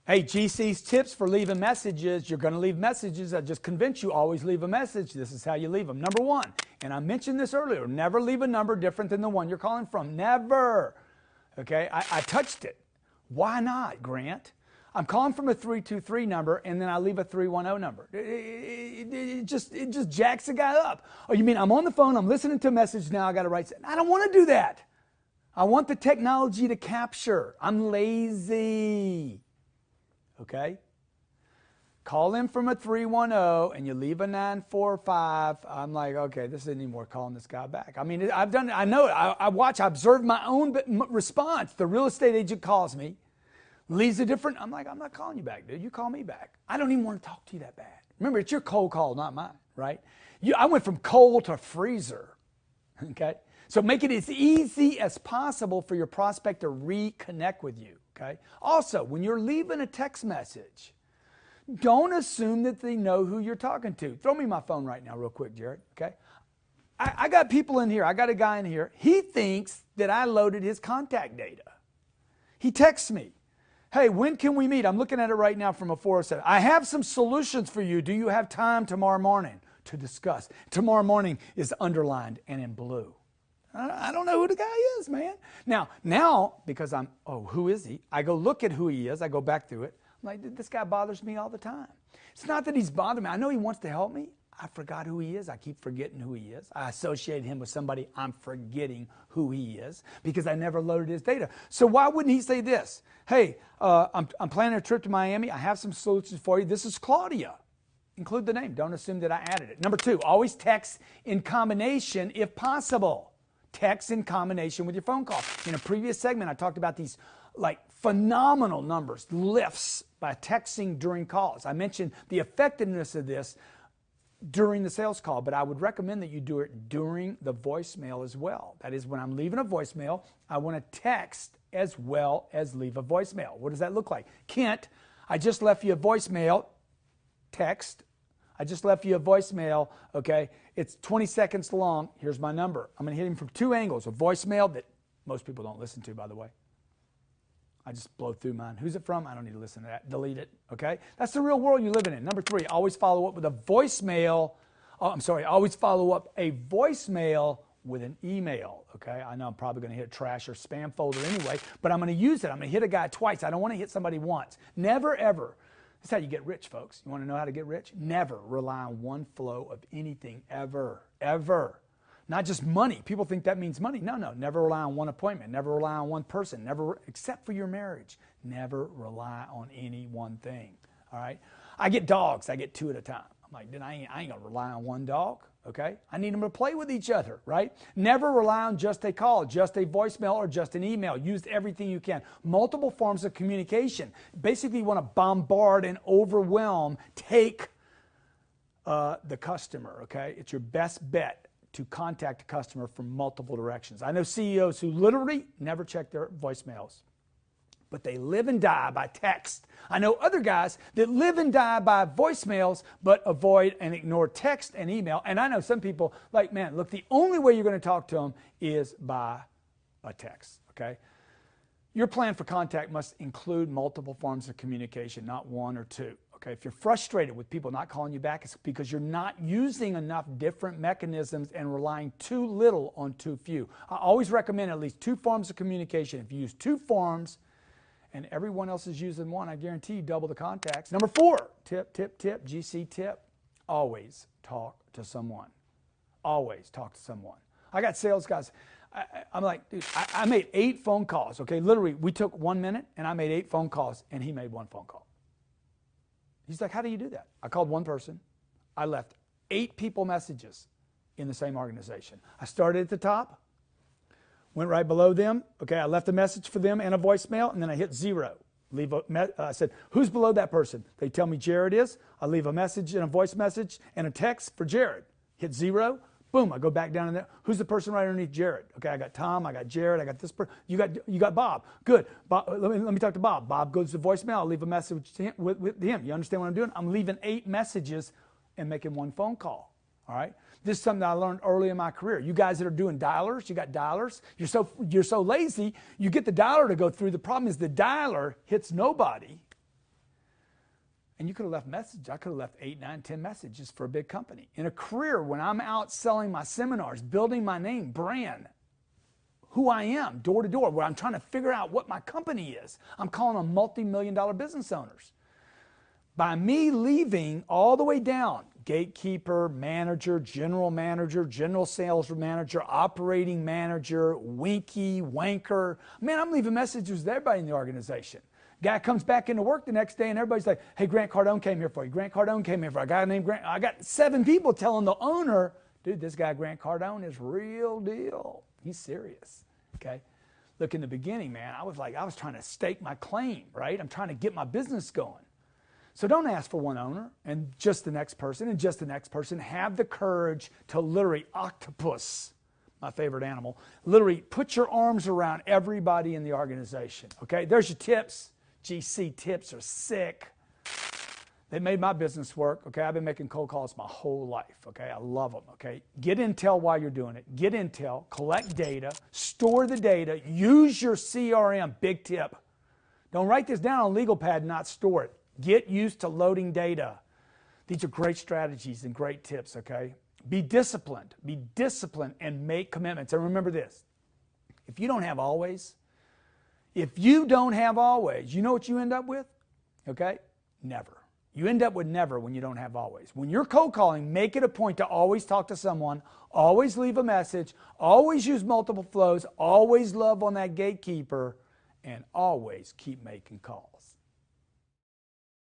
Hey, GC's tips for leaving messages. You're going to leave messages. I just convince you, always leave a message. This is how you leave them. Number one, and I mentioned this earlier, never leave a number different than the one you're calling from. Never. Okay, I touched it. Why not, Grant? I'm calling from a 323 number and then I leave a 310 number. It just jacks the guy up. Oh, you mean I'm on the phone, I'm listening to a message, now I got to write something. I don't want to do that. I want the technology to capture. I'm lazy. Okay? Call in from a 310 and you leave a 945. I'm like, okay, this isn't even worth calling this guy back. I mean, I've done it. I know it. I watch, I observe my own response. The real estate agent calls me, leaves a different, I'm like, I'm not calling you back, dude. You call me back. I don't even want to talk to you that bad. Remember, it's your cold call, not mine, right? I went from cold to freezer, okay? So make it as easy as possible for your prospect to reconnect with you, okay? Also, when you're leaving a text message, don't assume that they know who you're talking to. Throw me my phone right now real quick, Jared, okay? I got people in here. I got a guy in here. He thinks that I loaded his contact data. He texts me, hey, when can we meet? I'm looking at it right now from a 407. I have some solutions for you. Do you have time tomorrow morning to discuss? Tomorrow morning is underlined and in blue. I don't know who the guy is, man. Now, because who is he? I go look at who he is. I go back through it. I'm like, this guy bothers me all the time. It's not that he's bothering me. I know he wants to help me. I forgot who he is. I keep forgetting who he is. I associate him with somebody. I'm forgetting who he is because I never loaded his data. So why wouldn't he say this? Hey, I'm planning a trip to Miami. I have some solutions for you. This is Claudia. Include the name. Don't assume that I added it. Number two, always text in combination if possible. Text in combination with your phone call. In a previous segment, I talked about these like phenomenal numbers, lifts by texting during calls. I mentioned the effectiveness of this during the sales call, but I would recommend that you do it during the voicemail as well. That is, when I'm leaving a voicemail, I want to text as well as leave a voicemail. What does that look like? Kent, I just left you a voicemail. Text. I just left you a voicemail, okay? It's 20 seconds long. Here's my number. I'm going to hit him from two angles. A voicemail that most people don't listen to, by the way. I just blow through mine. Who's it from? I don't need to listen to that. Delete it, okay? That's the real world you're living in. Number three, always follow up with a voicemail. Always follow up a voicemail with an email, okay? I know I'm probably going to hit trash or spam folder anyway, but I'm going to use it. I'm going to hit a guy twice. I don't want to hit somebody once. Never, ever. That's how you get rich, folks. You want to know how to get rich? Never rely on one flow of anything, ever, ever. Not just money. People think that means money. No. Never rely on one appointment. Never rely on one person. Never, except for your marriage. Never rely on any one thing. All right? I get dogs. I get two at a time. I'm like, then I ain't going to rely on one dog. Okay? I need them to play with each other, right? Never rely on just a call, just a voicemail, or just an email. Use everything you can. Multiple forms of communication. Basically, you want to bombard and overwhelm, take the customer, okay? It's your best bet to contact a customer from multiple directions. I know CEOs who literally never check their voicemails, but they live and die by text. I know other guys that live and die by voicemails, but avoid and ignore text and email. And I know some people like, man, look, the only way you're going to talk to them is by a text, okay? Your plan for contact must include multiple forms of communication, not one or two. Okay, if you're frustrated with people not calling you back, it's because you're not using enough different mechanisms and relying too little on too few. I always recommend at least two forms of communication. If you use two forms and everyone else is using one, I guarantee you double the contacts. Number four, GC tip, always talk to someone. Always talk to someone. I got sales guys. I'm like, dude, I made 8 phone calls. Okay, literally, we took 1 minute and I made 8 phone calls and he made 1 phone call. He's like, how do you do that? I called one person. I left 8 people messages in the same organization. I started at the top, went right below them. Okay, I left a message for them and a voicemail, and then I hit 0. I said, who's below that person? They tell me Jared is. I leave a message and a voice message and a text for Jared. Hit 0. Boom, I go back down in there. Who's the person right underneath Jared? Okay, I got Tom, I got Jared, I got this person. You got Bob. Good. Bob, let me talk to Bob. Bob goes to voicemail. I'll leave a message to him, with him. You understand what I'm doing? I'm leaving 8 messages and making 1 phone call. All right? This is something that I learned early in my career. You guys that are doing dialers, you got dialers. You're so lazy, you get the dialer to go through. The problem is the dialer hits nobody And you could have left messages. I could have left 8, 9, 10 messages for a big company. In a career, when I'm out selling my seminars, building my name, brand, who I am, door to door, where I'm trying to figure out what my company is. I'm calling on multi-million-dollar business owners. By me leaving all the way down, gatekeeper, manager, general sales manager, operating manager, winky, wanker. Man, I'm leaving messages to everybody in the organization. Guy comes back into work the next day and everybody's like, hey, Grant Cardone came here for you. Grant Cardone came here for you. A guy named Grant. I got 7 people telling the owner, dude, this guy Grant Cardone is real deal. He's serious, okay? Look, in the beginning, man, I was trying to stake my claim, right? I'm trying to get my business going. So don't ask for one owner and just the next person and just the next person. Have the courage to literally octopus, my favorite animal, literally put your arms around everybody in the organization, okay? There's your tips. GC tips are sick. They made my business work, okay? I've been making cold calls my whole life, okay? I love them, okay? Get intel while you're doing it. Get intel, collect data, store the data, use your CRM, big tip. Don't write this down on legal pad and not store it. Get used to loading data. These are great strategies and great tips, okay? Be disciplined and make commitments. And remember this, if you don't have always, you know what you end up with? Okay? Never. You end up with never when you don't have always. When you're cold calling, make it a point to always talk to someone, always leave a message, always use multiple flows, always love on that gatekeeper, and always keep making calls.